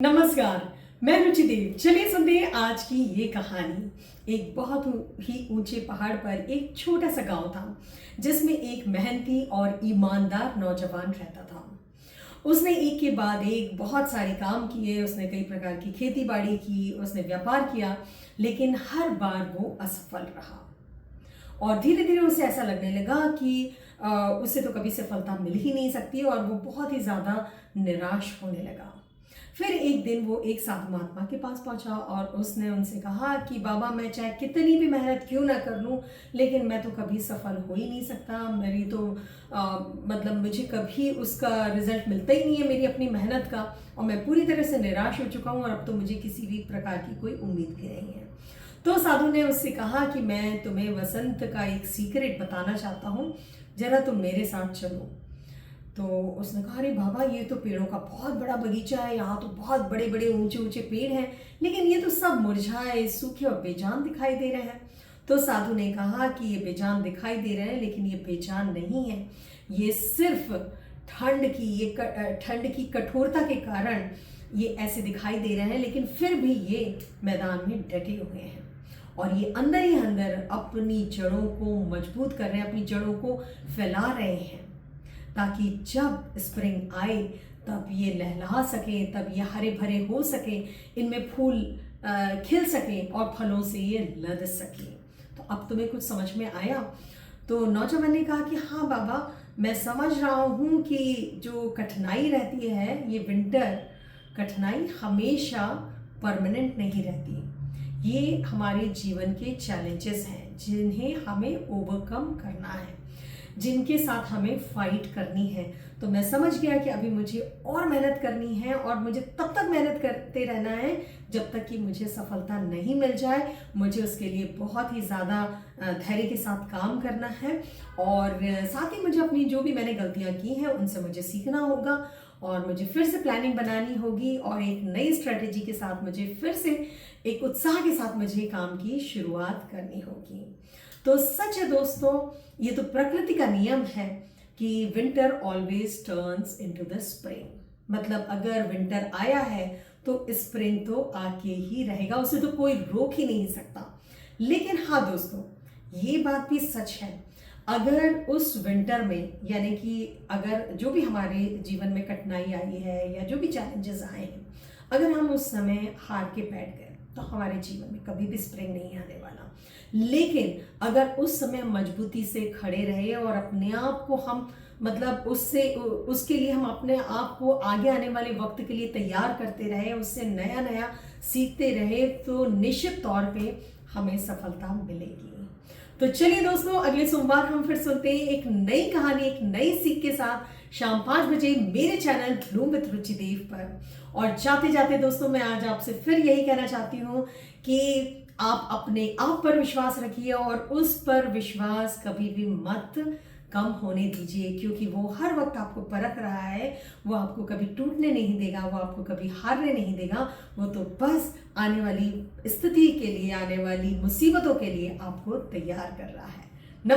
नमस्कार, मैं रुचि देव। चलिए सुनते हैं आज की ये कहानी। एक बहुत ही ऊंचे पहाड़ पर एक छोटा सा गांव था जिसमें एक मेहनती और ईमानदार नौजवान रहता था। उसने एक के बाद एक बहुत सारे काम किए। उसने कई प्रकार की खेती बाड़ी की, उसने व्यापार किया, लेकिन हर बार वो असफल रहा। और धीरे धीरे उसे ऐसा लगने लगा कि उसे तो कभी सफलता मिल ही नहीं सकती और वो बहुत ही ज़्यादा निराश होने लगा। फिर एक दिन वो एक साधु महात्मा के पास पहुंचा और उसने उनसे कहा कि बाबा, मैं चाहे कितनी भी मेहनत क्यों ना कर लूं, लेकिन मैं तो कभी सफल हो ही नहीं सकता। मेरी तो मतलब मुझे कभी उसका रिजल्ट मिलता ही नहीं है मेरी अपनी मेहनत का, और मैं पूरी तरह से निराश हो चुका हूं और अब तो मुझे किसी भी प्रकार की कोई उम्मीद भी नहीं है। तो साधु ने उससे कहा कि मैं तुम्हें वसंत का एक सीक्रेट बताना चाहता हूँ, जरा तुम मेरे साथ चलो। तो उसने कहा, अरे बाबा, ये तो पेड़ों का बहुत बड़ा बगीचा है, यहाँ तो बहुत बड़े बड़े ऊंचे ऊंचे पेड़ हैं, लेकिन ये तो सब मुरझाए, सूखे और बेजान दिखाई दे रहे हैं। तो साधु ने कहा कि ये बेजान दिखाई दे रहे हैं, लेकिन ये बेजान नहीं है। ये सिर्फ ठंड की कठोरता के कारण ये ऐसे दिखाई दे रहे हैं, लेकिन फिर भी ये मैदान में डटे हुए हैं और ये अंदर ही अंदर अपनी जड़ों को मजबूत कर रहे हैं, अपनी जड़ों को फैला रहे हैं, ताकि जब स्प्रिंग आए तब ये लहलहा सके, तब ये हरे भरे हो सके, इनमें फूल खिल सके और फलों से ये लद सके। तो अब तुम्हें कुछ समझ में आया? तो नौजवान ने कहा कि हाँ बाबा, मैं समझ रहा हूँ कि जो कठिनाई रहती है, ये विंटर कठिनाई हमेशा परमानेंट नहीं रहती। ये हमारे जीवन के चैलेंजेस हैं जिन्हें हमें ओवरकम करना है, जिनके साथ हमें फाइट करनी है। तो मैं समझ गया कि अभी मुझे और मेहनत करनी है और मुझे तब तक मेहनत करते रहना है जब तक कि मुझे सफलता नहीं मिल जाए। मुझे उसके लिए बहुत ही ज़्यादा धैर्य के साथ काम करना है और साथ ही मुझे अपनी जो भी मैंने गलतियां की हैं उनसे मुझे सीखना होगा और मुझे फिर से प्लानिंग बनानी होगी और एक नई स्ट्रेटेजी के साथ मुझे फिर से एक उत्साह के साथ मुझे काम की शुरुआत करनी होगी। तो सच है दोस्तों, ये तो प्रकृति का नियम है कि winter always turns into the spring. मतलब अगर विंटर आया है तो स्प्रिंग तो आके ही रहेगा, उसे तो कोई रोक ही नहीं सकता। लेकिन हाँ दोस्तों, ये बात भी सच है, अगर उस विंटर में, यानी कि अगर जो भी हमारे जीवन में कठिनाई आई है या जो भी चैलेंजेस आए हैं, अगर हम उस समय हार के बैठ गए तो हमारे जीवन में कभी भी स्प्रिंग नहीं आने वाला। लेकिन अगर उस समय मजबूती से खड़े रहे और अपने आप को हम मतलब उसके लिए हम अपने आप को आगे आने वाले वक्त के लिए तैयार करते रहे, उससे नया नया सीखते रहे, तो निश्चित तौर पे हमें सफलता मिलेगी। तो चलिए दोस्तों, अगले सोमवार हम फिर सुनते हैं एक नई कहानी, एक नई सीख के साथ शाम 5 बजे मेरे चैनल ब्लूम विद रुचि देव पर। और जाते जाते दोस्तों, मैं आज आपसे फिर यही कहना चाहती हूँ कि आप अपने आप पर विश्वास रखिए और उस पर विश्वास कभी भी मत कम होने दीजिए, क्योंकि वो हर वक्त आपको परख रहा है। वो आपको कभी टूटने नहीं देगा, वो आपको कभी हारने नहीं देगा। वो तो बस आने वाली स्थिति के लिए, आने वाली मुसीबतों के लिए आपको तैयार कर रहा है।